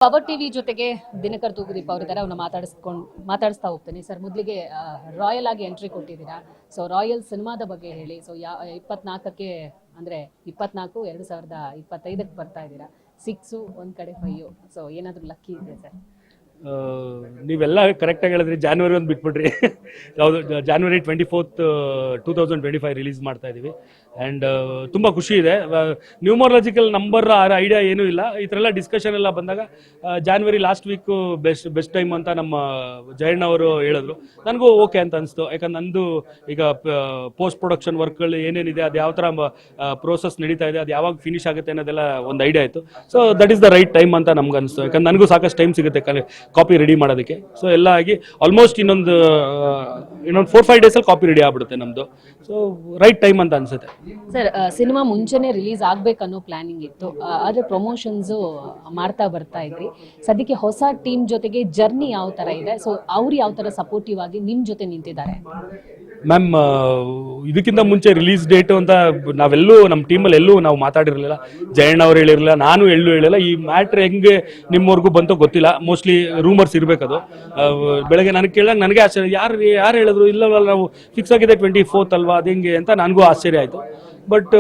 Power TV ಜೊತೆಗೆ ದಿನಕರ್ ತೂಗುದೀಪ ಅವರಿದ್ದಾರೆ. ಅವ್ರನ್ನ ಮಾತಾಡಿಸ್ತಾ ಹೋಗ್ತೀನಿ. ಸರ್, ಮೊದಲಿಗೆ ರಾಯಲ್ ಆಗಿ ಎಂಟ್ರಿ ಕೊಟ್ಟಿದ್ದೀರಾ. ಸೊ ರಾಯಲ್ ಸಿನಿಮಾದ ಬಗ್ಗೆ ಹೇಳಿ. ಸೊ 24ಕ್ಕೆ ಅಂದರೆ 24/2025ಕ್ಕೆ ಬರ್ತಾ ಇದ್ದೀರಾ. 6 ಒಂದು ಕಡೆ 5. ಸೊ ಏನಾದರೂ ಲಕ್ಕಿ ಇದೆ ಸರ್? ನೀವೆಲ್ಲ ಕರೆಕ್ಟಾಗಿ ಹೇಳಿದ್ರಿ. ಜಾನ್ವರಿ ಒಂದು ಬಿಟ್ಬಿಟ್ರಿ. ಯಾವುದು ಜಾನ್ವರಿ 24th 2025 ರಿಲೀಸ್ ಮಾಡ್ತಾ ಇದ್ದೀವಿ. ಆ್ಯಂಡ್ ತುಂಬ ಖುಷಿ ಇದೆ. ನ್ಯೂಮರಾಲಜಿಕಲ್ ನಂಬರ್ ಐಡಿಯಾ ಏನೂ ಇಲ್ಲ. ಈ ಥರ ಎಲ್ಲ ಡಿಸ್ಕಷನ್ ಎಲ್ಲ ಬಂದಾಗ January last week best time ಅಂತ ನಮ್ಮ ಜಯಣ್ಣ ಅವರು ಹೇಳಿದ್ರು. ನನಗೂ ಓಕೆ ಅಂತ ಅನಿಸ್ತು. ಯಾಕಂದ್ರೆ ನಂದು ಈಗ ಪೋಸ್ಟ್ ಪ್ರೊಡಕ್ಷನ್ ವರ್ಕ್ಗಳು ಏನೇನಿದೆ, ಅದು ಯಾವ ಥರ ಪ್ರೋಸೆಸ್ ನಡೀತಾ ಇದೆ, ಅದು ಯಾವಾಗ ಫಿನಿಶ್ ಆಗುತ್ತೆ ಅನ್ನೋದೆಲ್ಲ ಒಂದು ಐಡಿಯಾ ಆಯಿತು. So that is the right time ಅಂತ ನಮ್ಗೆ ಅನಿಸ್ತು. ಯಾಕಂದ್ರೆ ನನಗೂ ಸಾಕಷ್ಟು ಟೈಮ್ ಸಿಗುತ್ತೆ ಕಾಪಿ ರೆಡಿ ಮಾಡೋದಕ್ಕೆ. ಸೊ ಎಲ್ಲ ಆಗಿ ಆಲ್ಮೋಸ್ಟ್ ಇನ್ನೊಂದು 4-5 ಡೇಸಲ್ಲಿ ಕಾಪಿ ರೆಡಿ ಆಗ್ಬಿಡುತ್ತೆ ನಮ್ಮದು. ಸೊ ರೈಟ್ ಟೈಮ್ ಅಂತ ಅನಿಸುತ್ತೆ. ಸರ್, ಸಿನಿಮಾ ಮುಂಚೆನೇ ರಿಲೀಸ್ ಆಗಬೇಕನ್ನೋ ಪ್ಲಾನಿಂಗ್ ಇತ್ತು. ಆದರೆ ಪ್ರಮೋಷನ್ಸು ಮಾಡ್ತಾ ಬರ್ತಾ ಇದ್ರಿ. ಸದ್ಯಕ್ಕೆ ಹೊಸ ಟೀಮ್ ಜೊತೆಗೆ ಜರ್ನಿ ಯಾವ ಥರ ಇದೆ? ಸೊ ಅವ್ರು ಯಾವ ಥರ ಸಪೋರ್ಟಿವ್ ಆಗಿ ನಿಮ್ಮ ಜೊತೆ ನಿಂತಿದ್ದಾರೆ? ಮ್ಯಾಮ್, ಇದಕ್ಕಿಂತ ಮುಂಚೆ ರಿಲೀಸ್ ಡೇಟು ಅಂತ ನಾವೆಲ್ಲೂ ನಮ್ಮ ಟೀಮಲ್ಲಿ ಎಲ್ಲೂ ನಾವು ಮಾತಾಡಿರಲಿಲ್ಲ. ಜಯಣ್ಣ ಅವ್ರು ಹೇಳಿರಲಿಲ್ಲ, ನಾನು ಹೇಳಿಲ್ಲ. ಈ ಮ್ಯಾಟ್ರ್ ಹೆಂಗೆ ನಿಮ್ಮವರೆಗೂ ಬಂತೋ ಗೊತ್ತಿಲ್ಲ. ಮೋಸ್ಟ್ಲಿ ರೂಮರ್ಸ್ ಇರಬೇಕದು. ಬೆಳಗ್ಗೆ ನನಗೆ ಕೇಳಿದಾಗ ನನಗೆ ಆಶ್ಚರ್ಯ, ಯಾರು ಹೇಳಿದ್ರು, ಇಲ್ಲವಲ್ಲ ನಾವು ಫಿಕ್ಸ್ ಆಗಿದೆ 24th ಅಲ್ವಾ, ಅದು ಹೆಂಗೆ ಅಂತ ನನಗೂ ಆಶ್ಚರ್ಯ ಆಯಿತು. ಬಟ್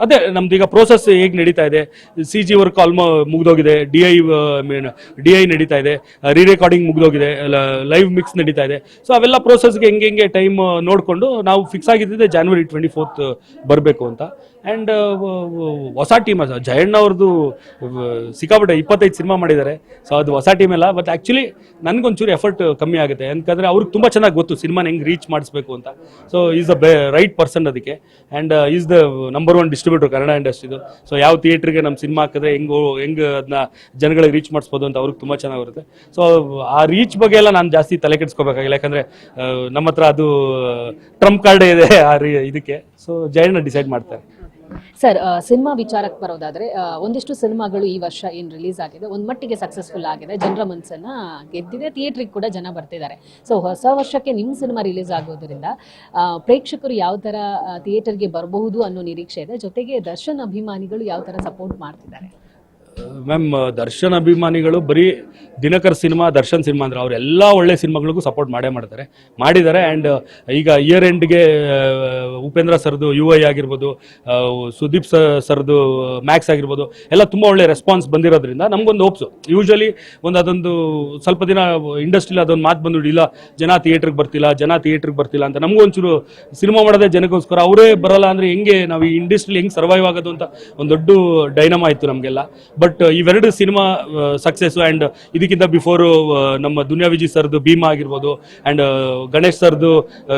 ಅದೇ ನಮ್ದು ಈಗ ಪ್ರೋಸೆಸ್ ಹೇಗೆ ನಡೀತಾ ಇದೆ, CG ವರ್ಕ್ ಮುಗಿದೋಗಿದೆ, ಡಿ ಐ ನಡೀತಾ ಇದೆ, ರೆಕಾರ್ಡಿಂಗ್ ಮುಗಿದೋಗಿದೆ, ಲೈವ್ ಮಿಕ್ಸ್ ನಡೀತಾ ಇದೆ. ಸೊ ಅವೆಲ್ಲ ಪ್ರೋಸೆಸ್ಗೆ ಹೆಂಗೆ ಟೈಮ್ ನೋಡಿಕೊಂಡು ನಾವು ಫಿಕ್ಸ್ ಆಗಿದ್ದಿದೆ ಜಾನ್ವರಿ 24th ಬರಬೇಕು ಅಂತ. ಆ್ಯಂಡ್ ಹೊಸ ಟೀಮ್ ಜಯಣ್ಣ ಅವ್ರದ್ದು ಸಿಕ್ಕಾಪಟ್ಟೆ 25 ಸಿನಿಮಾ ಮಾಡಿದ್ದಾರೆ. ಸೊ ಅದು ಹೊಸ ಟೀಮ್ ಎಲ್ಲ. ಬಟ್ ಆ್ಯಕ್ಚುಲಿ ನನಗೊಂಚೂರು ಎಫರ್ಟ್ ಕಮ್ಮಿ ಆಗುತ್ತೆ. ಯಾಕಂದರೆ ಅವ್ರಿಗೆ ತುಂಬ ಚೆನ್ನಾಗಿ ಗೊತ್ತು ಸಿನಿಮಾನ ಹೆಂಗೆ ರೀಚ್ ಮಾಡಿಸ್ಬೇಕು ಅಂತ. So is the right person ಅದಕ್ಕೆ. And is the number 1 distributor Kannada ಇಂಡಸ್ಟ್ರಿದು. ಸೊ ಯಾವ ಥಿಯೇಟ್ರಿಗೆ ನಮ್ಮ ಸಿನಿಮಾ ಹಾಕಿದ್ರೆ ಹೆಂಗೆ ಅದನ್ನ ಜನಗಳಿಗೆ ರೀಚ್ ಮಾಡಿಸ್ಬೋದು ಅಂತ ಅವ್ರಿಗೆ ತುಂಬ ಚೆನ್ನಾಗಿ ಬರುತ್ತೆ. ಸೊ ಆ ರೀಚ್ ಬಗ್ಗೆ ಎಲ್ಲ ನಾನು ಜಾಸ್ತಿ ತಲೆ ಕೆಡಿಸ್ಕೋಬೇಕಾಗಿಲ್ಲ. ಯಾಕಂದರೆ ನಮ್ಮ ಹತ್ರ ಅದು ಟ್ರಂಪ್ ಕಾರ್ಡೇ ಇದೆ ಇದಕ್ಕೆ. ಸೊ ಜಯಣ್ಣ ಡಿಸೈಡ್ ಮಾಡ್ತಾರೆ. ಸರ್, ಸಿನಿಮಾ ವಿಚಾರಕ್ಕೆ ಬರೋದಾದ್ರೆ, ಒಂದಿಷ್ಟು ಸಿನಿಮಾಗಳು ಈ ವರ್ಷ ಏನು ರಿಲೀಸ್ ಆಗಿದೆ ಒಂದು ಮಟ್ಟಿಗೆ ಸಕ್ಸಸ್ಫುಲ್ ಆಗಿದೆ, ಜನರ ಮನಸ್ಸನ್ನ ಗೆದ್ದಿದೆ, ಥಿಯೇಟ್ರಿಗೆ ಕೂಡ ಜನ ಬರ್ತಿದ್ದಾರೆ. ಸೊ ಹೊಸ ವರ್ಷಕ್ಕೆ ನಿಮ್ಮ ಸಿನಿಮಾ ರಿಲೀಸ್ ಆಗೋದ್ರಿಂದ ಪ್ರೇಕ್ಷಕರು ಯಾವ ಥರ ಥಿಯೇಟರ್ಗೆ ಬರಬಹುದು ಅನ್ನೋ ನಿರೀಕ್ಷೆ ಇದೆ. ಜೊತೆಗೆ ದರ್ಶನ್ ಅಭಿಮಾನಿಗಳು ಯಾವ ಥರ ಸಪೋರ್ಟ್ ಮಾಡ್ತಿದ್ದಾರೆ? ಮ್ಯಾಮ್, ದರ್ಶನ್ ಅಭಿಮಾನಿಗಳು ಬರೀ ದಿನಕರ್ ಸಿನಿಮಾ, ದರ್ಶನ್ ಸಿನಿಮಾ ಅಂದರೆ ಅವರೆಲ್ಲ ಒಳ್ಳೆ ಸಿನಿಮಾಗಳಿಗೂ ಸಪೋರ್ಟ್ ಮಾಡಿದ್ದಾರೆ. ಆ್ಯಂಡ್ ಈಗ ಇಯರ್ ಎಂಡ್ಗೆ ಉಪೇಂದ್ರ ಸರ್ದು UI ಆಗಿರ್ಬೋದು, ಸುದೀಪ್ ಸರ್ದು ಮ್ಯಾಕ್ಸ್ ಆಗಿರ್ಬೋದು, ಎಲ್ಲ ತುಂಬ ಒಳ್ಳೆ ರೆಸ್ಪಾನ್ಸ್ ಬಂದಿರೋದ್ರಿಂದ ನಮಗೊಂದು ಹೋಪ್ಸು. ಯೂಶ್ವಲಿ ಅದೊಂದು ಸ್ವಲ್ಪ ದಿನ ಇಂಡಸ್ಟ್ರಿಲಿ ಅದೊಂದು ಮಾತು ಬಂದ್ಬಿಟ್ಟು, ಇಲ್ಲ ಜನ ಥಿಯೇಟ್ರಿಗೆ ಬರ್ತಿಲ್ಲ ಅಂತ. ನಮಗೂ ಒಂಚೂರು ಸಿನಿಮಾ ಮಾಡೋದೇ ಜನಕ್ಕೋಸ್ಕರ, ಅವರೇ ಬರೋಲ್ಲ ಅಂದರೆ ಹೆಂಗೆ ನಾವು ಈ ಇಂಡಸ್ಟ್ರಿಲಿ ಹೆಂಗೆ ಸರ್ವೈವ್ ಆಗೋದು ಅಂತ ಒಂದು ದೊಡ್ಡ ಡೈನಮಾ ಇತ್ತು ನಮಗೆಲ್ಲ. ಬಟ್ ಇವೆರಡು ಸಿನಿಮಾ ಸಕ್ಸಸ್ಸು. ಆ್ಯಂಡ್ ಇದಕ್ಕಿಂತ ಬಿಫೋರು ನಮ್ಮ ದುನಿಯಾ ವಿಜಯ್ ಸರ್ದು ಭೀಮಾ ಆಗಿರ್ಬೋದು, ಆ್ಯಂಡ್ ಗಣೇಶ್ ಸರ್ದು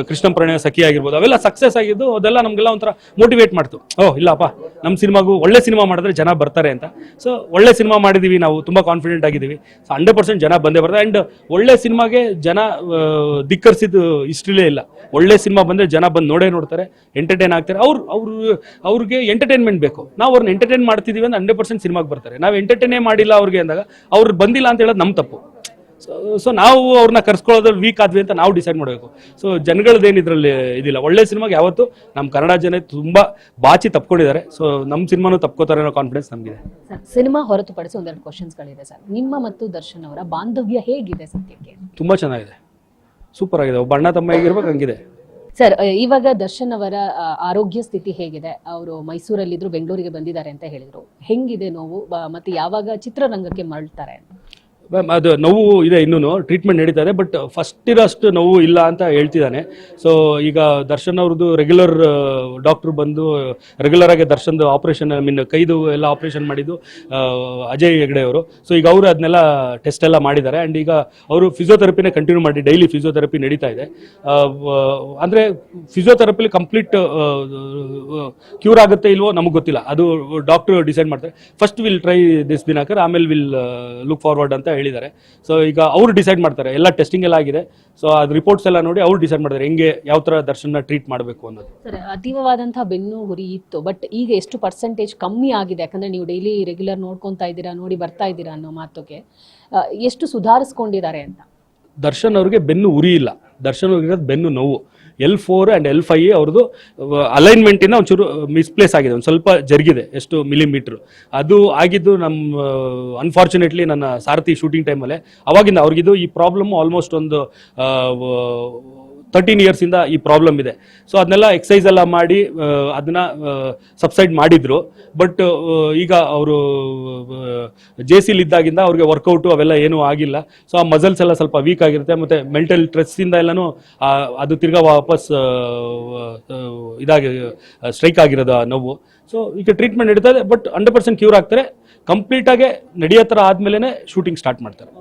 ಕೃಷ್ಣ ಪ್ರಣಯ ಸಖಿ ಆಗಿರ್ಬೋದು, ಅವೆಲ್ಲ ಸಕ್ಸಸ್ ಆಗಿದ್ದು. ಅದೆಲ್ಲ ನಮಗೆಲ್ಲ ಒಂಥರ ಮೋಟಿವೇಟ್ ಮಾಡ್ತು. ಇಲ್ಲಪ್ಪ, ನಮ್ಮ ಸಿನಿಮಾಗೂ ಒಳ್ಳೆ ಸಿನಿಮಾ ಮಾಡಿದ್ರೆ ಜನ ಬರ್ತಾರೆ ಅಂತ. ಸೊ ಒಳ್ಳೆ ಸಿನಿಮಾ ಮಾಡಿದ್ದೀವಿ, ನಾವು ತುಂಬ ಕಾನ್ಫಿಡೆಂಟ್ ಆಗಿದ್ದೀವಿ. ಸೊ 100% ಜನ ಬಂದೇ ಬರ್ತಾರೆ. ಆ್ಯಂಡ್ ಒಳ್ಳೆ ಸಿನಿಮಾಗೆ ಜನ ಧಿಕ್ಕರಿಸಿದ್ದು ಹಿಸ್ಟ್ರಿಲೇ ಇಲ್ಲ. ಒಳ್ಳೆ ಸಿನಿಮಾ ಬಂದರೆ ಜನ ಬಂದು ನೋಡ್ತಾರೆ, ಎಂಟರ್ಟೈನ್ ಆಗ್ತಾರೆ. ಅವ್ರಿಗೆ ಎಂಟರ್ಟೈನ್ಮೆಂಟ್ ಬೇಕು. ನಾವು ಅವ್ರನ್ನ ಎಂಟರ್ಟೈನ್ ಮಾಡ್ತಿದ್ದೀವಿ ಅಂದ್ರೆ 100% ಸಿನಿಮಾಗೆ ಬರ್ತಾರೆ. ನಾವು ಎಂಟರ್ಟೈನೇ ಮಾಡಿಲ್ಲ ಅವ್ರಿಗೆ ಅಂದಾಗ ಅವ್ರು ಬಂದಿಲ್ಲ ಅಂತ ಹೇಳೋದು ನಮ್ಮ ತಪ್ಪು. ಸೊ ನಾವು ಅವ್ರನ್ನ ಕರ್ಸ್ಕೊಳ್ಳೋದ್ರಲ್ಲಿ ವೀಕ್ ಆದ್ವಿ ಅಂತ ನಾವು ಡಿಸೈಡ್ ಮಾಡಬೇಕು. ಸೊ ಜನಗಳದ್ದೇನು ಇದರಲ್ಲಿ ಇದಿಲ್ಲ. ಒಳ್ಳೆ ಸಿನಿಮಾಗೆ ಯಾವತ್ತು ನಮ್ಮ ಕನ್ನಡ ಜನ ತುಂಬ ಬಾಚಿ ತಪ್ಕೊಂಡಿದ್ದಾರೆ. ಸೊ ನಮ್ಮ ಸಿನಿಮಾನು ತಪ್ಕೋತಾರೆ ಅನ್ನೋ ಕಾನ್ಫಿಡೆನ್ಸ್ ನಮಗಿದೆ. ಸಿನಿಮಾ ಹೊರತುಪಡಿಸಿ ಒಂದೆರಡು ಕ್ವಶನ್ಸ್ಗಳಿದೆ ಸರ್. ನಿಮ್ಮ ಮತ್ತು ದರ್ಶನ್ ಅವರ ಬಾಂಧವ್ಯ ಹೇಗಿದೆ ಸದ್ಯಕ್ಕೆ? ತುಂಬ ಚೆನ್ನಾಗಿದೆ, ಸೂಪರ್ ಆಗಿದೆ. ಒಬ್ಬ ಅಣ್ಣ ತಮ್ಮ ಹೇಗಿರ್ಬೇಕು ಹಂಗಿದೆ. ಸರ್, ಇವಾಗ ದರ್ಶನ್ ಅವರ ಆರೋಗ್ಯ ಸ್ಥಿತಿ ಹೇಗಿದೆ? ಅವರು ಮೈಸೂರಲ್ಲಿದ್ರು, ಬೆಂಗಳೂರಿಗೆ ಬಂದಿದ್ದಾರೆ ಅಂತ ಹೇಳಿದ್ರು. ಹೆಂಗಿದೆ ನೋವು, ಮತ್ತೆ ಯಾವಾಗ ಚಿತ್ರರಂಗಕ್ಕೆ ಮರಳ್ತಾರೆ? ಮ್ಯಾಮ್, ಅದು ನೋವು ಇದೆ, ಇನ್ನೂ ಟ್ರೀಟ್ಮೆಂಟ್ ನಡೀತಾ ಇದೆ. ಬಟ್ ಫಸ್ಟ್ ಇರೋಷ್ಟು ನೋವು ಇಲ್ಲ ಅಂತ ಹೇಳ್ತಿದ್ದಾನೆ. ಸೊ ಈಗ ದರ್ಶನ್ ಅವ್ರದ್ದು ರೆಗ್ಯುಲರ್ ಡಾಕ್ಟ್ರು ಬಂದು ರೆಗ್ಯುಲರ್ ಆಗಿ ದರ್ಶನ್ದು ಆಪ್ರೇಷನ್, ಕೈದು ಎಲ್ಲ ಆಪ್ರೇಷನ್ ಮಾಡಿದ್ದು ಅಜಯ್ ಹೆಗ್ಡೆ ಅವರು. ಸೊ ಈಗ ಅವರು ಅದನ್ನೆಲ್ಲ ಟೆಸ್ಟ್ ಎಲ್ಲ ಮಾಡಿದ್ದಾರೆ. ಆ್ಯಂಡ್ ಈಗ ಅವರು ಫಿಸಿಯೋಥೆರಪಿನೇ ಕಂಟಿನ್ಯೂ ಮಾಡಿ ಡೈಲಿ ಫಿಸಿಯೋಥೆರಪಿ ನಡೀತಾ ಇದೆ. ಅಂದರೆ ಫಿಸಿಯೋಥೆರಪಿಲಿ ಕಂಪ್ಲೀಟ್ ಕ್ಯೂರ್ ಆಗುತ್ತೆ ಇಲ್ವೋ ನಮಗೆ ಗೊತ್ತಿಲ್ಲ, ಅದು ಡಾಕ್ಟ್ರು ಡಿಸೈಡ್ ಮಾಡ್ತಾರೆ. First will try this Dinakar, ಆಮೇಲೆ ವಿಲ್ ಲುಕ್ ಫಾರ್ವರ್ಡ್ ಅಂತ ಹೇಳಿದ್ದಾರೆ. ಸೊ ಈಗ ಅವರು ಡಿಸೈಡ್ ಮಾಡ್ತಾರೆ. ಎಲ್ಲ ಟೆಸ್ಟಿಂಗ್ ಎಲ್ಲ ಆಗಿದೆ. ಸೊ ಅದು ರಿಪೋರ್ಟ್ಸ್ ಎಲ್ಲ ನೋಡಿ ಅವ್ರು ಡಿಸೈಡ್ ಮಾಡ್ತಾರೆ ಹೆಂಗೆ ಯಾವ ಥರ ದರ್ಶನ ಟ್ರೀಟ್ ಮಾಡಬೇಕು ಅನ್ನೋದು. ಸರ್, ಅತೀವವಾದಂತಹ ಬೆನ್ನು ಹುರಿ ಇತ್ತು, ಬಟ್ ಈಗ ಎಷ್ಟು ಪರ್ಸೆಂಟೇಜ್ ಕಮ್ಮಿ ಆಗಿದೆ? ಯಾಕಂದರೆ ನೀವು ಡೈಲಿ ರೆಗ್ಯುಲರ್ ನೋಡ್ಕೊತಾ ಇದ್ದೀರಾ, ನೋಡಿ ಬರ್ತಾ ಇದ್ದೀರಾ ಅನ್ನೋ ಮಾತುಗೆ ಎಷ್ಟು ಸುಧಾರಿಸ್ಕೊಂಡಿದ್ದಾರೆ ಅಂತ? ದರ್ಶನ್ ಅವ್ರಿಗೆ ಬೆನ್ನು ಉರಿ ಇಲ್ಲ, ದರ್ಶನ್ ಅವ್ರಿಗೆ ಬೆನ್ನು ನೋವು. L4 ಆ್ಯಂಡ್ L5 ಅವ್ರದ್ದು ಅಲೈನ್ಮೆಂಟಿಂದ ಒಂಚೂರು ಮಿಸ್ಪ್ಲೇಸ್ ಆಗಿದೆ, ಒಂದು ಸ್ವಲ್ಪ ಜರುಗಿದೆ, ಎಷ್ಟು ಮಿಲಿಮೀಟ್ರು ಅದು ಆಗಿದ್ದು. ನಮ್ಮ ಅನ್ಫಾರ್ಚುನೇಟ್ಲಿ ನನ್ನ ಸಾರಥಿ ಶೂಟಿಂಗ್ ಟೈಮಲ್ಲೇ ಅವಾಗಿಂದ ಅವ್ರಿಗಿದು ಈ ಪ್ರಾಬ್ಲಮ್ ಆಲ್ಮೋಸ್ಟ್ ಒಂದು 13 ಇಯರ್ಸಿಂದ ಈ ಪ್ರಾಬ್ಲಮ್ ಇದೆ. ಸೊ ಅದನ್ನೆಲ್ಲ ಎಕ್ಸಸೈಸ್ ಎಲ್ಲ ಮಾಡಿ ಅದನ್ನ ಸಬ್ಸೈಡ್ ಮಾಡಿದ್ರು. ಬಟ್ ಈಗ ಅವರು JCಲಿ ಇದ್ದಾಗಿಂದ ಅವ್ರಿಗೆ ವರ್ಕೌಟು ಅವೆಲ್ಲ ಏನೂ ಆಗಿಲ್ಲ. ಸೊ ಆ ಮಸಲ್ಸ್ ಎಲ್ಲ ಸ್ವಲ್ಪ ವೀಕ್ ಆಗಿರುತ್ತೆ, ಮತ್ತು ಮೆಂಟಲ್ ಸ್ಟ್ರೆಸ್ಸಿಂದ ಎಲ್ಲನೂ ಅದು ತಿರ್ಗಾ ವಾಪಸ್ ಇದಾಗಿ ಸ್ಟ್ರೈಕ್ ಆಗಿರೋದು ಆ ನೋವು. ಸೊ ಈಗ ಟ್ರೀಟ್ಮೆಂಟ್ ನಡೀತದೆ, ಬಟ್ 100% ಕ್ಯೂರ್ ಆಗ್ತಾರೆ. ಕಂಪ್ಲೀಟಾಗಿ ನಡೆಯೋ ಥರ ಆದಮೇಲೆ ಶೂಟಿಂಗ್ ಸ್ಟಾರ್ಟ್ ಮಾಡ್ತಾರೆ.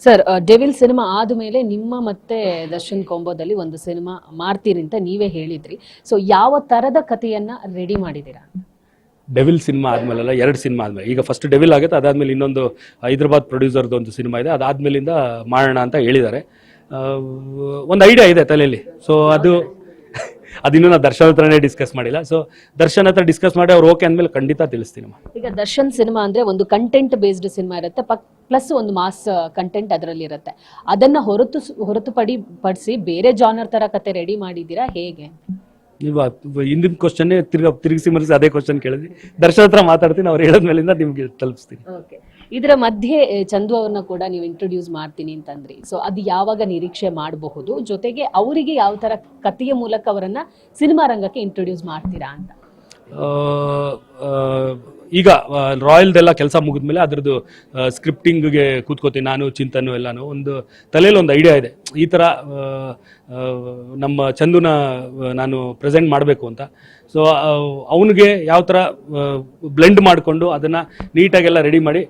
ಸರ್, ಡೆವಿಲ್ ಸಿನಿಮಾ ಆದಮೇಲೆ ನಿಮ್ಮ ಮತ್ತೆ ದರ್ಶನ್ ಕಾಂಬೋದಲ್ಲಿ ಒಂದು ಸಿನಿಮಾ ಮಾಡ್ತೀರಿ ಅಂತ ನೀವೇ ಹೇಳಿದ್ರಿ. ಸೊ ಯಾವ ಥರದ ಕಥೆಯನ್ನ ರೆಡಿ ಮಾಡಿದ್ದೀರಾ? ಡೆವಿಲ್ ಸಿನಿಮಾ ಆದಮೇಲೆಲ್ಲ 2 ಸಿನಿಮಾ ಆದಮೇಲೆ, ಈಗ ಫಸ್ಟ್ ಡೆವಿಲ್ ಆಗುತ್ತೆ, ಅದಾದಮೇಲೆ ಇನ್ನೊಂದು ಹೈದರಾಬಾದ್ ಪ್ರೊಡ್ಯೂಸರ್ದು ಒಂದು ಸಿನಿಮಾ ಇದೆ, ಅದಾದಮೇಲಿಂದ ಮಾಡೋಣ ಅಂತ ಹೇಳಿದ್ದಾರೆ. ಒಂದು ಐಡಿಯಾ ಇದೆ ತಲೆಯಲ್ಲಿ. ಸೊ ಅದಿನ್ನೂ ನಾನು ದರ್ಶನ್ ಹತ್ರನೇ ಡಿಸ್ಕಸ್ ಮಾಡಿಲ್ಲ. ಸೊ ದರ್ಶನ್ ಹತ್ರ ಡಿಸ್ಕಸ್ ಮಾಡಿ ಅವ್ರು ಓಕೆ ಅಂದಮೇಲೆ ಖಂಡಿತ ತಿಳಿಸ್ತೀನಿ. ಈಗ ದರ್ಶನ್ ಸಿನಿಮಾ ಅಂದ್ರೆ ಒಂದು ಕಂಟೆಂಟ್ ಬೇಸ್ಡ್ ಸಿನಿಮಾ ಇರುತ್ತೆ, ಪ್ಲಸ್ ಒಂದು ಮಾಸ್ ಕಂಟೆಂಟ್ ಅದರಲ್ಲಿ ಇರುತ್ತೆ. ಅದನ್ನ ಹೊರತುಪಡಿಸಿ ಬೇರೆ ಜಾನರ್ ತರ ಕತೆ ರೆಡಿ ಮಾಡಿದ್ದೀರಾ ಹೇಗೆ? ನೀವು ಹಿಂದಿನ ಕ್ವಶನ್ನೇ ತಿರುಗಿಸಿ ಮರಿಸಿ ಅದೇ ಕ್ವಶನ್ ಕೇಳಿದ್ರಿ. ದರ್ಶನ್ ಹತ್ರ ಮಾತಾಡ್ತೀನಿ, ಅವ್ರು ಹೇಳಿದ್ಮೇಲಿಂದ ನಿಮ್ಗೆ ತಲುಪಿಸ್ತೀನಿ. ಓಕೆ, ಇದರ ಮಧ್ಯೆ ಚಂದು ಅವ್ರನ್ನ ಕೂಡ ನೀವು ಇಂಟ್ರೊಡ್ಯೂಸ್ ಮಾಡ್ತೀನಿ ಅಂತಂದ್ರಿ. ಸೊ ಅದು ಯಾವಾಗ ನಿರೀಕ್ಷೆ ಮಾಡಬಹುದು? ಜೊತೆಗೆ ಅವರಿಗೆ ಯಾವ ತರ ಕಥೆಯ ಮೂಲಕ ಅವರನ್ನ ಸಿನಿಮಾ ರಂಗಕ್ಕೆ ಇಂಟ್ರೊಡ್ಯೂಸ್ ಮಾಡ್ತೀರಾ ಅಂತ? ಈಗ ರಾಯಲ್ದೆಲ್ಲ ಕೆಲಸ ಮುಗಿದ್ಮೇಲೆ ಅದ್ರದ್ದು ಸ್ಕ್ರಿಪ್ಟಿಂಗ್ಗೆ ಕೂತ್ಕೋತೀನಿ ನಾನು, ಚಿಂತನು ಎಲ್ಲಾನು. ಒಂದು ತಲೆಯಲ್ಲಿ ಒಂದು ಐಡಿಯಾ ಇದೆ, ಈ ಥರ ನಮ್ಮ ಚಂದುನ ನಾನು ಪ್ರೆಸೆಂಟ್ ಮಾಡಬೇಕು ಅಂತ. ಸೊ ಅವನಿಗೆ ಯಾವ ಥರ ಬ್ಲೆಂಡ್ ಮಾಡಿಕೊಂಡು ಅದನ್ನು ನೀಟಾಗೆಲ್ಲ ರೆಡಿ ಮಾಡಿ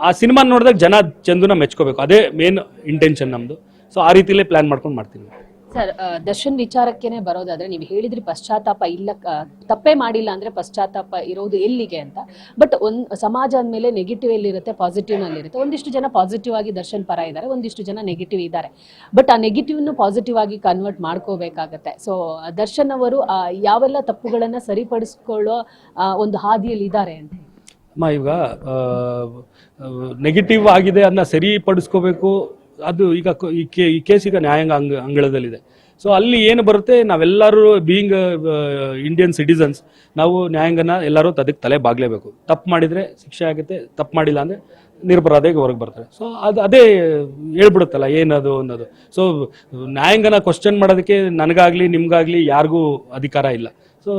ಆ ಸಿನಿಮಾ ನೋಡಿದಾಗ ಜನ ಚಂದುನ ಮೆಚ್ಕೋಬೇಕು, ಅದೇ ಮೇನ್ ಇಂಟೆನ್ಷನ್ ನಮ್ಮದು. ಸೊ ಆ ರೀತಿಲೇ ಪ್ಲ್ಯಾನ್ ಮಾಡ್ಕೊಂಡು ಮಾಡ್ತೀನಿ. ಸರ್, ದರ್ಶನ್ ವಿಚಾರಕ್ಕೇನೆ ಬರೋದಾದ್ರೆ ನೀವು ಹೇಳಿದ್ರಿ ಪಶ್ಚಾತ್ತಾಪ ಇಲ್ಲ, ತಪ್ಪೇ ಮಾಡಿಲ್ಲ ಅಂದ್ರೆ ಪಶ್ಚಾತ್ತಾಪ ಇರೋದು ಎಲ್ಲಿಗೆ ಅಂತ. ಬಟ್ ಸಮಾಜ ಅಂದಮೇಲೆ ನೆಗೆಟಿವ್ ಎಲ್ಲಿರುತ್ತೆ, ಪಾಸಿಟಿವ್ ನಲ್ಲಿರುತ್ತೆ. ಒಂದಿಷ್ಟು ಜನ ಪಾಸಿಟಿವ್ ಆಗಿ ದರ್ಶನ್ ಪರ ಇದ್ದಾರೆ, ಒಂದಿಷ್ಟು ಜನ ನೆಗೆಟಿವ್ ಇದ್ದಾರೆ. ಬಟ್ ಆ ನೆಗೆಟಿವ್ನು ಪಾಸಿಟಿವ್ ಆಗಿ ಕನ್ವರ್ಟ್ ಮಾಡ್ಕೋಬೇಕಾಗತ್ತೆ. ಸೊ ದರ್ಶನ್ ಅವರು ಯಾವೆಲ್ಲ ತಪ್ಪುಗಳನ್ನ ಸರಿಪಡಿಸ್ಕೊಳ್ಳೋ ಒಂದು ಹಾದಿಯಲ್ಲಿ ಇದ್ದಾರೆ ಅಂತ ಈಗ ನೆಗೆಟಿವ್ ಆಗಿದೆ ಅದನ್ನ ಸರಿಪಡಿಸ್ಕೋಬೇಕು. ಅದು ಈಗ ಈ ಕೇಸ್ ಈಗ ನ್ಯಾಯಾಂಗ ಅಂಗಳದಲ್ಲಿದೆ. ಸೊ ಅಲ್ಲಿ ಏನು ಬರುತ್ತೆ, ನಾವೆಲ್ಲರೂ ಬೀಯಿಂಗ್ ಇಂಡಿಯನ್ ಸಿಟಿಸನ್ಸ್, ನಾವು ನ್ಯಾಯಾಂಗನ ಎಲ್ಲರೂ ಅದಕ್ಕೆ ತಲೆ ಬಾಗಲೇಬೇಕು. ತಪ್ಪು ಮಾಡಿದರೆ ಶಿಕ್ಷೆ ಆಗುತ್ತೆ, ತಪ್ಪು ಮಾಡಿಲ್ಲ ಅಂದರೆ ನಿರ್ಪರಾಧಿಗೆ ಹೊರಗೆ ಬರ್ತಾರೆ. ಸೊ ಅದೇ ಹೇಳ್ಬಿಡುತ್ತಲ್ಲ ಏನದು ಅನ್ನೋದು. ಸೊ ನ್ಯಾಯಾಂಗನ ಕ್ವಶನ್ ಮಾಡೋದಕ್ಕೆ ನನಗಾಗಲಿ ನಿಮ್ಗಾಗಲಿ ಯಾರಿಗೂ ಅಧಿಕಾರ ಇಲ್ಲ. ಸೊ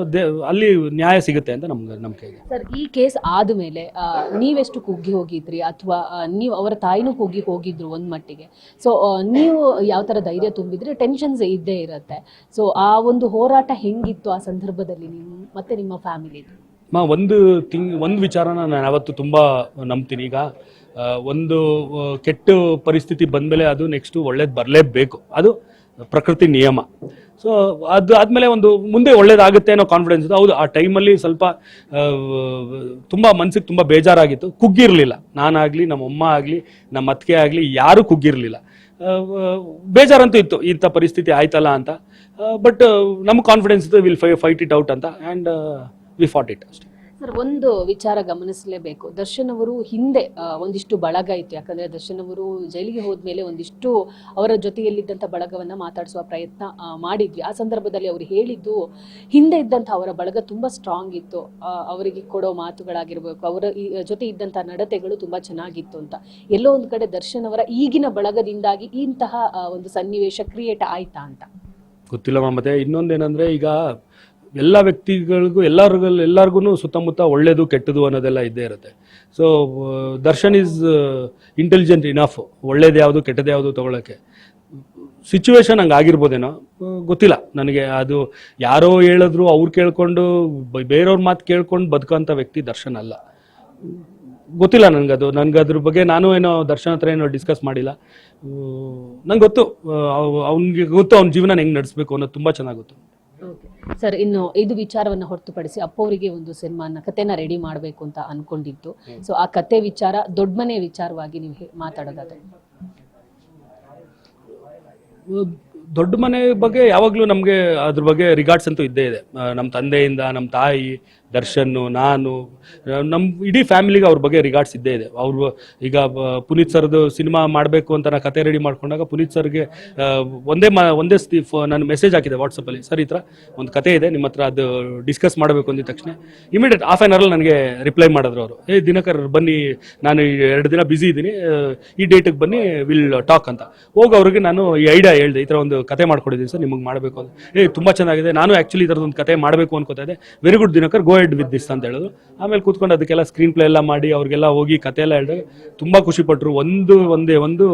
ಅಲ್ಲಿ ನ್ಯಾಯ ಸಿಗುತ್ತೆ ಅಂತ ನಮ್ಗೆ ನಂಬಿಕೆ ಇದೆ. ಸರ್, ಈ ಕೇಸ್ ಆದಮೇಲೆ ನೀವೆಷ್ಟು ಕುಗ್ಗಿ ಹೋಗಿದ್ರಿ, ಅಥವಾ ನೀವು ಅವರ ತಾಯಿನೂ ಕುಗ್ಗಿ ಹೋಗಿದ್ರು ಒಂದು ಮಟ್ಟಿಗೆ. ಸೊ ನೀವು ಯಾವ ಥರ ಧೈರ್ಯ ತುಂಬಿದ್ರಿ? ಟೆನ್ಷನ್ಸ್ ಇದ್ದೇ ಇರುತ್ತೆ. ಸೊ ಆ ಒಂದು ಹೋರಾಟ ಹೆಂಗಿತ್ತು ಆ ಸಂದರ್ಭದಲ್ಲಿ ನೀವು ಮತ್ತೆ ನಿಮ್ಮ ಫ್ಯಾಮಿಲಿ? ಒಂದು ವಿಚಾರನ ನಾನು ಯಾವತ್ತು ತುಂಬ ನಂಬ್ತೀನಿ. ಈಗ ಒಂದು ಕೆಟ್ಟ ಪರಿಸ್ಥಿತಿ ಬಂದಮೇಲೆ ಅದು ನೆಕ್ಸ್ಟು ಒಳ್ಳೇದು ಬರಲೇಬೇಕು, ಅದು ಪ್ರಕೃತಿ ನಿಯಮ. ಸೊ ಅದು ಆದಮೇಲೆ ಒಂದು ಮುಂದೆ ಒಳ್ಳೇದಾಗುತ್ತೆ ಅನ್ನೋ ಕಾನ್ಫಿಡೆನ್ಸ್ ಇದೆ. ಹೌದು, ಆ ಟೈಮಲ್ಲಿ ಸ್ವಲ್ಪ ತುಂಬ ಮನಸ್ಸಿಗೆ ತುಂಬ ಬೇಜಾರಾಗಿತ್ತು. ಕುಗ್ಗಿರಲಿಲ್ಲ, ನಾನಾಗಲಿ ನಮ್ಮ ಅಮ್ಮ ಆಗಲಿ ನಮ್ಮ ಅತ್ತಿಗೆ ಆಗಲಿ ಯಾರೂ ಕುಗ್ಗಿರಲಿಲ್ಲ. ಬೇಜಾರಂತೂ ಇತ್ತು, ಇಂಥ ಪರಿಸ್ಥಿತಿ ಆಯ್ತಲ್ಲ ಅಂತ. ಬಟ್ ನಮ್ಗೆ ಕಾನ್ಫಿಡೆನ್ಸ್ ಇತ್ತು, ವಿಲ್ ಫೈಟ್ ಇಟ್ ಔಟ್ ಅಂತ. ಆ್ಯಂಡ್ ವಿ ಫಾಟ್ ಇಟ್ ಅಷ್ಟೇ. ಸರ್, ಒಂದು ವಿಚಾರ ಗಮನಿಸಲೇಬೇಕು. ದರ್ಶನ್ ಅವರು ಹಿಂದೆ ಒಂದಿಷ್ಟು ಬಳಗ ಇತ್ತು. ಯಾಕಂದ್ರೆ ದರ್ಶನ್ ಅವರು ಜೈಲಿಗೆ ಹೋದ್ಮೇಲೆ ಒಂದಿಷ್ಟು ಅವರ ಜೊತೆಯಲ್ಲಿದ್ದಂಥ ಬಳಗವನ್ನ ಮಾತಾಡಿಸುವ ಪ್ರಯತ್ನ ಮಾಡಿದ್ವಿ. ಆ ಸಂದರ್ಭದಲ್ಲಿ ಅವರು ಹೇಳಿದ್ದು, ಹಿಂದೆ ಇದ್ದಂಥ ಅವರ ಬಳಗ ತುಂಬಾ ಸ್ಟ್ರಾಂಗ್ ಇತ್ತು, ಅವರಿಗೆ ಕೊಡೋ ಮಾತುಗಳಾಗಿರ್ಬೇಕು, ಅವರ ಜೊತೆ ಇದ್ದಂಥ ನಡತೆಗಳು ತುಂಬಾ ಚೆನ್ನಾಗಿತ್ತು ಅಂತ. ಎಲ್ಲೋ ಒಂದು ಕಡೆ ದರ್ಶನ್ ಅವರ ಈಗಿನ ಬಳಗದಿಂದಾಗಿ ಇಂತಹ ಒಂದು ಸನ್ನಿವೇಶ ಕ್ರಿಯೇಟ್ ಆಯ್ತಾ ಅಂತ ಗೊತ್ತಿಲ್ಲ. ಮತ್ತೆ ಇನ್ನೊಂದೇನಂದ್ರೆ, ಈಗ ಎಲ್ಲ ವ್ಯಕ್ತಿಗಳಿಗೂ ಎಲ್ಲರಿಗೂ ಸುತ್ತಮುತ್ತ ಒಳ್ಳೇದು ಕೆಟ್ಟದು ಅನ್ನೋದೆಲ್ಲ ಇದ್ದೇ ಇರುತ್ತೆ. So Darshan is intelligent enough, ಒಳ್ಳೇದು ಯಾವುದು ಕೆಟ್ಟದ್ದು ಯಾವುದು ತೊಗೊಳಕ್ಕೆ. ಸಿಚುವೇಶನ್ ಹಂಗೆ ಆಗಿರ್ಬೋದೇನೋ, ಗೊತ್ತಿಲ್ಲ ನನಗೆ. ಅದು ಯಾರೋ ಹೇಳಿದ್ರು ಅವ್ರು ಕೇಳ್ಕೊಂಡು ಬೇರೆಯವ್ರ ಮಾತು ಕೇಳ್ಕೊಂಡು ಬದುಕೋಂಥ ವ್ಯಕ್ತಿ ದರ್ಶನ್ ಅಲ್ಲ. ಗೊತ್ತಿಲ್ಲ ನನಗೆ ಅದ್ರ ಬಗ್ಗೆ ನಾನು ಏನೋ ದರ್ಶನ್ ಹತ್ರ ಏನೋ ಡಿಸ್ಕಸ್ ಮಾಡಿಲ್ಲ. ನಂಗೆ ಗೊತ್ತು, ಅವ್ನಿಗೆ ಗೊತ್ತು ಅವ್ನ ಜೀವನ ಹೆಂಗೆ ನಡೆಸಬೇಕು ಅನ್ನೋದು ತುಂಬ ಚೆನ್ನಾಗಿ ಗೊತ್ತು. ಸರ್, ಇನ್ನು ಇದು ವಿಚಾರವನ್ನು ಹೊರತುಪಡಿಸಿ ಅಪ್ಪವರಿಗೆ ಒಂದು ಸಿನಿಮಾನ ಕತೆನ ರೆಡಿ ಮಾಡಬೇಕು ಅಂತ ಅನ್ಕೊಂಡಿದ್ದು. ಸೊ ಆ ಕತೆ ವಿಚಾರ, ದೊಡ್ಡ ಮನೆ ವಿಚಾರವಾಗಿ ನೀವು ಮಾತಾಡೋದಾದ್ರೆ? ದೊಡ್ಡ ಮನೆ ಬಗ್ಗೆ ಯಾವಾಗಲೂ ನಮಗೆ ಅದ್ರ ಬಗ್ಗೆ ರಿಗಾರ್ಡ್ಸ್ ಅಂತೂ ಇದ್ದೇ ಇದೆ. ನಮ್ಮ ತಂದೆಯಿಂದ, ನಮ್ಮ ತಾಯಿ, ದರ್ಶನ್ನು, ನಾನು, ನಮ್ಮ ಇಡೀ ಫ್ಯಾಮಿಲಿಗೆ ಅವ್ರ ಬಗ್ಗೆ ರಿಗಾರ್ಡ್ಸ್ ಇದ್ದೇ ಇದೆ. ಅವರು ಈಗ ಪುನೀತ್ ಸರ್ದು ಸಿನಿಮಾ ಮಾಡಬೇಕು ಅಂತ ನಾನು ಕತೆ ರೆಡಿ ಮಾಡ್ಕೊಂಡಾಗ ಪುನೀತ್ ಸರ್ಗೆ ಒಂದೇ ನಾನು ಮೆಸೇಜ್ ಹಾಕಿದೆ ವಾಟ್ಸಪ್ಪಲ್ಲಿ, ಸರ್ ಈ ಥರ ಒಂದು ಕತೆ ಇದೆ ನಿಮ್ಮ ಹತ್ರ, ಅದು ಡಿಸ್ಕಸ್ ಮಾಡಬೇಕು ಅಂದಿದ ತಕ್ಷಣ ಇಮಿಡಿಯೇಟ್ ಹಾಫ್ ಆನ್ ಅವರಲ್ಲಿ ನನಗೆ ರಿಪ್ಲೈ ಮಾಡಿದ್ರು ಅವರು. ದಿನಕರ್ ಬನ್ನಿ, ನಾನು 2 ದಿನ ಬ್ಯುಸಿ ಇದ್ದೀನಿ, ಈ ಡೇಟಿಗೆ ಬನ್ನಿ, ವಿಲ್ ಟಾಕ್ ಅಂತ. ಹೋಗಿ ಅವ್ರಿಗೆ ನಾನು ಈ ಐಡಿಯಾ ಹೇಳಿದೆ, ಈ ಥರ ಒಂದು ಕತೆ ಮಾಡ್ಕೊಡಿದ್ದೀನಿ ಸರ್, ನಿಮಗೆ ಮಾಡಬೇಕು ಅಂತ. ತುಂಬ ಚೆನ್ನಾಗಿದೆ, ನಾನು ಆ್ಯಕ್ಚುಲಿ ಈ ಥರದೊಂದು ಕತೆ ಮಾಡಬೇಕು ಅನ್ಕೋತಾ ಇದ್ದೆ, very good Dinakar, go head with this ಅಂತ ಹೇಳಿದ್ರು. ಆಮೇಲೆ ಕೂತ್ಕೊಂಡು ಅದಕ್ಕೆಲ್ಲ ಸ್ಕ್ರೀನ್ ಪ್ಲೇ ಎಲ್ಲ ಮಾಡಿ ಅವ್ರಿಗೆಲ್ಲ ಹೋಗಿ ಕತೆ ಎಲ್ಲ ಹೇಳಿದಾಗ ತುಂಬ ಖುಷಿಪಟ್ಟರು. ಒಂದು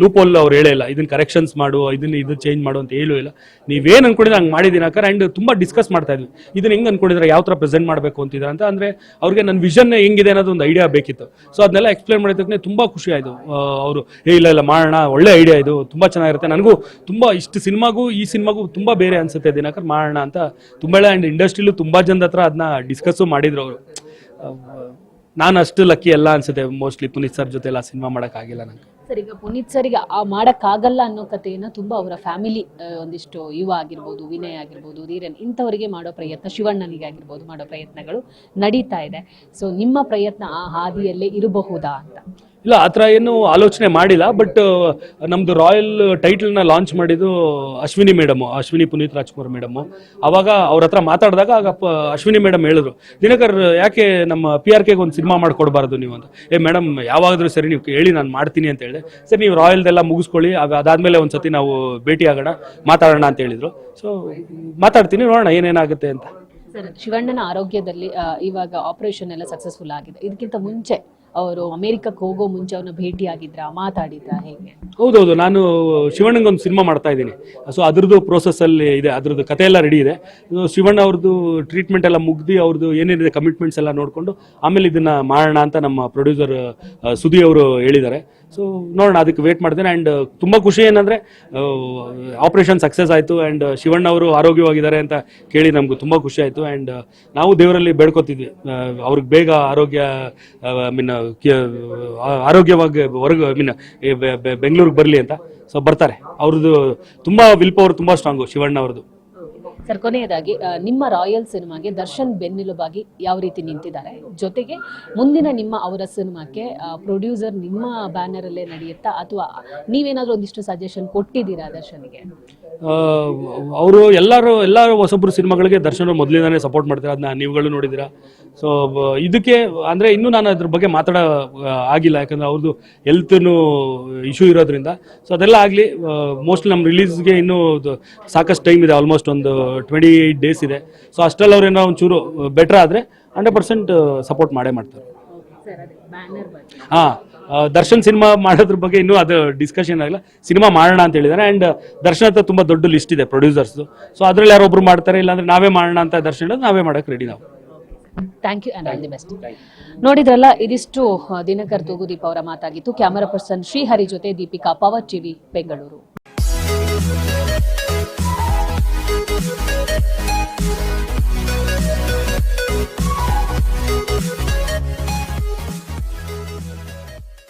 ಲೂಪೋಲ್ ಅವ್ರು ಹೇಳೇ ಇಲ್ಲ, ಇದನ್ನ ಕರೆಕ್ಷನ್ಸ್ ಮಾಡು, ಇದು ಚೇಂಜ್ ಮಾಡು ಅಂತ ಹೇಳೂ ಇಲ್ಲ. ನೀವೇನು ಅನ್ಕೊಂಡಿದ್ರೆ ಹಂಗೆ ಮಾಡಿದ್ದೀನಿ ಅಕ್ಕ. ಆ್ಯಂಡ್ ತುಂಬ ಡಿಸ್ಕಸ್ ಮಾಡ್ತಾ ಇದ್ವಿ, ಇದನ್ನ ಹೆಂಗೆ ಅನ್ಕೊಂಡಿದ್ರೆ, ಯಾವ ಥರ ಪ್ರೆಸೆಂಟ್ ಮಾಡಬೇಕು ಅಂತಿದ್ರೆ ಅಂತ. ಅಂದರೆ ಅವ್ರಿಗೆ ನನ್ನ ವಿಷನ್ ಹೆಂಗಿದೆ ಅನ್ನೋದು ಒಂದು ಐಡಿಯಾ ಬೇಕಿತ್ತು. ಸೊ ಅದನ್ನೆಲ್ಲ ಎಕ್ಸ್ಪ್ಲೇನ್ ಮಾಡಿದ್ದಕ್ಕೆ ತುಂಬ ಖುಷಿ ಆಯಿತು. ಅವರು ಇಲ್ಲ ಮಾಡೋಣ, ಒಳ್ಳೆ ಐಡಿಯಾ ಇದು, ತುಂಬ ಚೆನ್ನಾಗಿರುತ್ತೆ, ನನಗೂ ತುಂಬ ಇಷ್ಟು ಸಿನಿಮಾಗೂ ಈ ಸಿನಿಮಾಗೂ ತುಂಬ ಬೇರೆ ಅನಿಸುತ್ತೆ ದಿನಕರ್, ಮಾಡೋಣ ಅಂತ ತುಂಬ ಹೇಳ. ಆ್ಯಂಡ್ ಇಂಡಸ್ಟ್ರಿಲೂ ತುಂಬ ಜನದ ಹತ್ರ ಅದನ್ನ ಡಿಸ್ಕಸ್ಸು ಮಾಡಿದ್ರು ಅವರು. ನಾನು ಅಷ್ಟು ಲಕ್ಕಿ ಎಲ್ಲ ಅನ್ಸುತ್ತೆ, ಮೋಸ್ಟ್ಲಿ ಪುನೀತ್ ಸರ್ ಜೊತೆ ಎಲ್ಲ ಸಿನಿಮಾ ಮಾಡೋಕ್ಕಾಗಿಲ್ಲ ನನಗೆ. ಸರ್, ಈಗ ಪುನೀತ್ ಸರಿಗೆ ಮಾಡೋಕ್ಕಾಗಲ್ಲ ಅನ್ನೋ ಕಥೆಯನ್ನು ತುಂಬ ಅವರ ಫ್ಯಾಮಿಲಿ, ಒಂದಿಷ್ಟು ಯುವ ಆಗಿರ್ಬೋದು, ವಿನಯ್ ಆಗಿರ್ಬೋದು, ಧೀರನ್ ಇಂಥವರಿಗೆ ಮಾಡೋ ಪ್ರಯತ್ನ, ಶಿವಣ್ಣನಿಗೆ ಆಗಿರ್ಬೋದು ಮಾಡೋ ಪ್ರಯತ್ನಗಳು ನಡೀತಾ ಇದೆ. ಸೊ ನಿಮ್ಮ ಪ್ರಯತ್ನ ಆ ಹಾದಿಯಲ್ಲೇ ಇರಬಹುದಾ ಅಂತ? ಇಲ್ಲ, ಆ ಥರ ಏನು ಆಲೋಚನೆ ಮಾಡಿಲ್ಲ. ಬಟ್ ನಮ್ಮದು ರಾಯಲ್ ಟೈಟಲ್ನ ಲಾಂಚ್ ಮಾಡಿದ್ದು ಅಶ್ವಿನಿ ಪುನೀತ್ ರಾಜ್ಕುಮಾರ್ ಮೇಡಮು. ಅವಾಗ ಅವ್ರ ಹತ್ರ ಮಾತಾಡಿದಾಗ ಅಶ್ವಿನಿ ಮೇಡಮ್ ಹೇಳಿದ್ರು, ದಿನಕರ್ ಯಾಕೆ ನಮ್ಮ PRKಗೆ ಒಂದು ಸಿನಿಮಾ ಮಾಡಿಕೊಡ್ಬಾರ್ದು ನೀವು ಅಂತ. ಮೇಡಮ್ ಯಾವಾಗಾದ್ರೂ ಸರಿ, ನೀವು ಹೇಳಿ ನಾನು ಮಾಡ್ತೀನಿ ಅಂತ ಹೇಳಿದೆ. ಸರಿ, ನೀವು ರಾಯಲ್ದೆಲ್ಲ ಮುಗಿಸ್ಕೊಳ್ಳಿ, ಅದಾದಮೇಲೆ ಒಂದು ಸತಿ ನಾವು ಭೇಟಿ ಆಗೋಣ, ಮಾತಾಡೋಣ ಅಂತ ಹೇಳಿದರು. ಸೊ ಮಾತಾಡ್ತೀನಿ, ನೋಡೋಣ ಏನೇನಾಗುತ್ತೆ ಅಂತ. ಸರ್, ಶಿವಣ್ಣನ ಆರೋಗ್ಯದಲ್ಲಿ ಇವಾಗ ಆಪರೇಷನ್ ಎಲ್ಲ ಸಕ್ಸಸ್ಫುಲ್ ಆಗಿದೆ. ಇದಕ್ಕಿಂತ ಮುಂಚೆ ಅವರು ಅಮೆರಿಕಕ್ಕೆ ಹೋಗೋ ಮುಂಚೆ ಅವ್ರನ್ನ ಭೇಟಿಯಾಗಿದ್ರ, ಮಾತಾಡಿದ್ರ, ಹೇಗೆ? ಹೌದೌದು, ನಾನು ಶಿವಣ್ಣಂಗೆ ಒಂದು ಸಿನಿಮಾ ಮಾಡ್ತಾ ಇದ್ದೀನಿ. ಸೊ ಅದ್ರದ್ದು ಪ್ರೋಸೆಸ್ಸಲ್ಲಿ ಇದೆ, ಅದ್ರದ್ದು ಕತೆ ಎಲ್ಲ ರೆಡಿ ಇದೆ. ಶಿವಣ್ಣ ಅವ್ರದ್ದು ಟ್ರೀಟ್ಮೆಂಟ್ ಎಲ್ಲ ಮುಗ್ದು ಅವ್ರದ್ದು ಏನೇನಿದೆ ಕಮಿಟ್ಮೆಂಟ್ಸ್ ಎಲ್ಲ ನೋಡಿಕೊಂಡು ಆಮೇಲೆ ಇದನ್ನ ಮಾಡೋಣ ಅಂತ ನಮ್ಮ ಪ್ರೊಡ್ಯೂಸರ್ ಸುದಿ ಅವರು ಹೇಳಿದ್ದಾರೆ. ಸೊ ನೋಡೋಣ, ಅದಕ್ಕೆ ವೇಟ್ ಮಾಡ್ತೇನೆ. ಆ್ಯಂಡ್ ತುಂಬ ಖುಷಿ ಏನಂದರೆ ಆಪರೇಷನ್ ಸಕ್ಸಸ್ ಆಯಿತು. ಆ್ಯಂಡ್ ಶಿವಣ್ಣ ಅವರು ಆರೋಗ್ಯವಾಗಿದ್ದಾರೆ ಅಂತ ಕೇಳಿ ನಮಗೂ ತುಂಬ ಖುಷಿ ಆಯಿತು. ಆ್ಯಂಡ್ ನಾವು ದೇವರಲ್ಲಿ ಬೇಡ್ಕೋತಿದ್ವಿ ಅವ್ರಿಗೆ ಬೇಗ ಆರೋಗ್ಯವಾಗಿ ಬೆಂಗಳೂರಿಗೆ ಬರಲಿ ಅಂತ. ಸೊ ಬರ್ತಾರೆ, ಅವ್ರದ್ದು ತುಂಬ ವಿಲ್ ಪವರ್ ತುಂಬ ಸ್ಟ್ರಾಂಗು ಶಿವಣ್ಣ ಅವ್ರದ್ದು. ಸರ್, ಕೊನೆಯದಾಗಿ ನಿಮ್ಮ ರಾಯಲ್ ಸಿನಿಮಾಗೆ ದರ್ಶನ್ ಬೆನ್ನೆಲುಬಾಗಿ ಯಾವ ರೀತಿ ನಿಂತಿದ್ದಾರೆ, ಜೊತೆಗೆ ಮುಂದಿನ ಅವರ ಸಿನಿಮಾಕ್ಕೆ ಪ್ರೊಡ್ಯೂಸರ್ ನಿಮ್ಮ ಬ್ಯಾನರಲ್ಲೇ ನಡೆಯುತ್ತಾ, ಅಥವಾ ನೀವೇನಾದರೂ ಒಂದಿಷ್ಟು ಸಜೆಷನ್ ಕೊಟ್ಟಿದ್ದೀರಾ ದರ್ಶನ್ಗೆ? ಅವರು ಎಲ್ಲರೂ ಹೊಸಬ್ರು ಸಿನಿಮಾಗಳಿಗೆ ದರ್ಶನ್ ಮೊದಲಿಂದಾನೇ ಸಪೋರ್ಟ್ ಮಾಡ್ತಾರೆ, ಅದನ್ನ ನೀವುಗಳು ನೋಡಿದ್ದೀರಾ. ಸೊ ಇದಕ್ಕೆ ಅಂದರೆ ಇನ್ನೂ ನಾನು ಅದ್ರ ಬಗ್ಗೆ ಆಗಿಲ್ಲ, ಯಾಕಂದರೆ ಅವ್ರದ್ದು ಹೆಲ್ತ್ನು ಇಶ್ಯೂ ಇರೋದ್ರಿಂದ. ಸೊ ಅದೆಲ್ಲ ಆಗಲಿ. ಮೋಸ್ಟ್ಲಿ ನಮ್ಮ ರಿಲೀಸ್ಗೆ ಇನ್ನೂ ಸಾಕಷ್ಟು ಟೈಮ್ ಇದೆ, ಆಲ್ಮೋಸ್ಟ್ ಒಂದು 28 ಡೇಸ್ ಇದೆ. ಸೊ ಅಷ್ಟರಲ್ಲಿ ಅವ್ರೇನೋ ಒಂಚೂರು ಬೆಟರ್ ಆದರೆ 100% ಸಪೋರ್ಟ್ ಮಾಡೇ ಮಾಡ್ತಾರೆ. ದರ್ಶನ್ ಸಿನಿಮಾ ಮಾಡೋದ್ರ ಬಗ್ಗೆ ಇನ್ನೂ ಅದು ಡಿಸ್ಕಷನ್ ಆಗಿಲ್ಲ. ಸಿನಿಮಾ ಮಾಡೋಣ ಅಂತ ಹೇಳಿದ್ದಾರೆ. ಆ್ಯಂಡ್ ದರ್ಶನ್ ಹತ್ರ ತುಂಬ ದೊಡ್ಡ ಲಿಸ್ಟ್ ಇದೆ ಪ್ರೊಡ್ಯೂಸರ್ಸ್ದು. ಸೊ ಅದರಲ್ಲಿ ಯಾರೊಬ್ರು ಮಾಡ್ತಾರೆ, ಇಲ್ಲಾಂದ್ರೆ ನಾವೇ ಮಾಡೋಣ ಅಂತ ದರ್ಶನ್ ಹೇಳೋದು, ನಾವೇ ಮಾಡೋಕೆ ರೆಡಿ ನಾವು. Thank you and all the best. ನೋಡಿದ್ರಲ್ಲ, ಇದಿಷ್ಟು ದಿನಕರ್ ತೂಗುದೀಪ್ ಅವರ ಮಾತಾಗಿತ್ತು. ಕ್ಯಾಮರಾ ಪರ್ಸನ್ ಶ್ರೀಹರಿ ಜೊತೆ ದೀಪಿಕಾ, ಪವರ್ ಟಿವಿ, ಬೆಂಗಳೂರು.